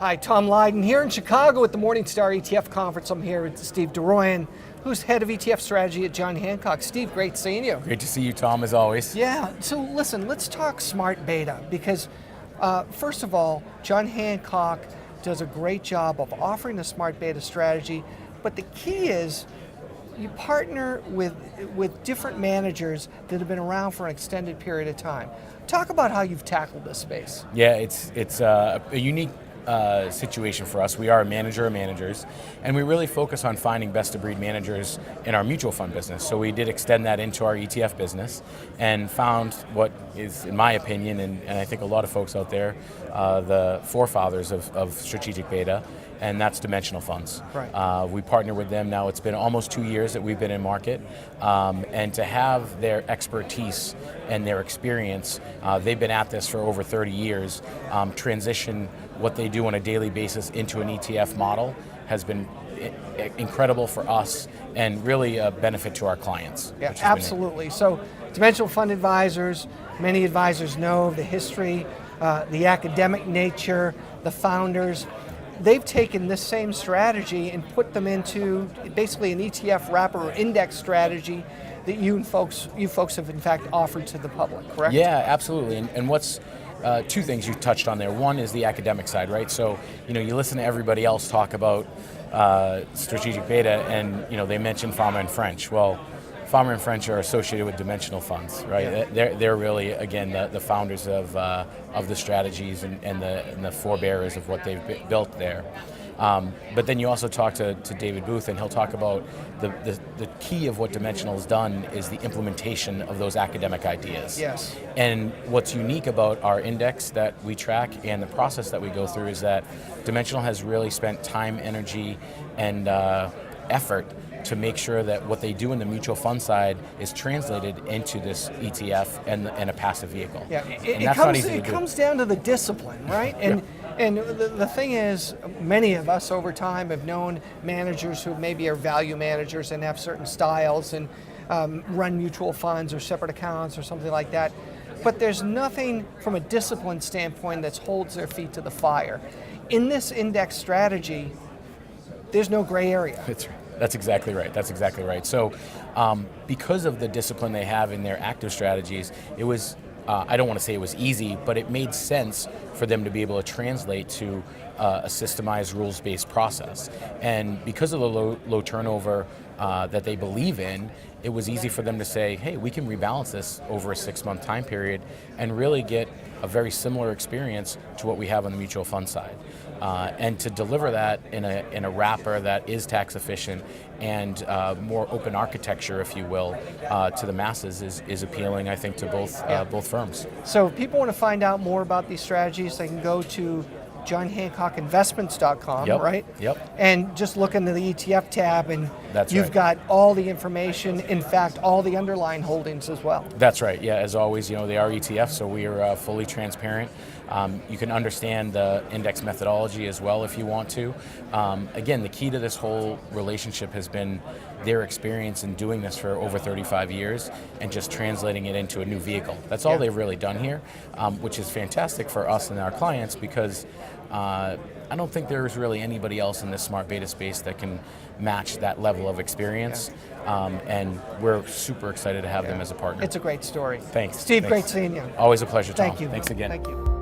Hi, Tom Lydon here in Chicago at the Morningstar ETF Conference. I'm here with Steve Deroian, who's head of ETF Strategy at John Hancock. Steve, great seeing you. Great to see you, Tom, as always. Yeah, so listen, let's talk smart beta because first of all, John Hancock does a great job of offering a smart beta strategy, but the key is you partner with different managers that have been around for an extended period of time. Talk about how you've tackled this space. Yeah, it's a unique situation for us. We are a manager of managers, and we really focus on finding best-of-breed managers in our mutual fund business. So we did extend that into our ETF business and found what is, in my opinion, and I think a lot of folks out there, the forefathers of strategic beta, and that's dimensional funds. Right. We partner with them now. It's been almost 2 years that we've been in market, and to have their expertise and their experience, they've been at this for over 30 years, transition what they do on a daily basis into an ETF model has been incredible for us and really a benefit to our clients. Yeah, absolutely. So dimensional fund advisors, many advisors know the history, the academic nature, the founders. They've taken this same strategy and put them into basically an ETF wrapper or index strategy that you folks have in fact offered to the public, correct? Yeah, absolutely. And what's two things you touched on there. One is the academic side, right? So, you listen to everybody else talk about strategic beta, and they mention Farmer and French. Well, Farmer and French are associated with dimensional funds, right? Yeah. They're really, again, the founders of the strategies and the forebearers of what they've built there. But then you also talk to David Booth, and he'll talk about the key of what Dimensional has done is the implementation of those academic ideas. Yes. And what's unique about our index that we track and the process that we go through is that Dimensional has really spent time, energy, and effort to make sure that what they do in the mutual fund side is translated into this ETF and a passive vehicle. Yeah, it comes down to the discipline, right? And the thing is, many of us over time have known managers who maybe are value managers and have certain styles and run mutual funds or separate accounts or something like that. But there's nothing from a discipline standpoint that holds their feet to the fire. In this index strategy, there's no gray area. That's exactly right. That's exactly right. So because of the discipline they have in their active strategies, it was, I don't want to say it was easy, but it made sense for them to be able to translate to a systemized rules-based process. And because of the low turnover that they believe in, it was easy for them to say, hey, we can rebalance this over a 6-month time period and really get a very similar experience to what we have on the mutual fund side. And to deliver that in a wrapper that is tax efficient and more open architecture, if you will, to the masses is appealing, I think, to both firms. So if people want to find out more about these strategies, they can go to johnhancockinvestments.com, right? Yep. And just look into the ETF tab, and you've got all the information, in fact, all the underlying holdings as well. That's right, yeah, as always, they are ETFs, so we are fully transparent. You can understand the index methodology as well if you want to. Again, the key to this whole relationship has been their experience in doing this for over 35 years and just translating it into a new vehicle. That's all they've really done here, which is fantastic for us and our clients because I don't think there's really anybody else in this smart beta space that can match that level of experience, and we're super excited to have them as a partner. It's a great story. Thanks. Steve, great seeing you. Always a pleasure, Tom. Thank you. Thanks again. Thank you.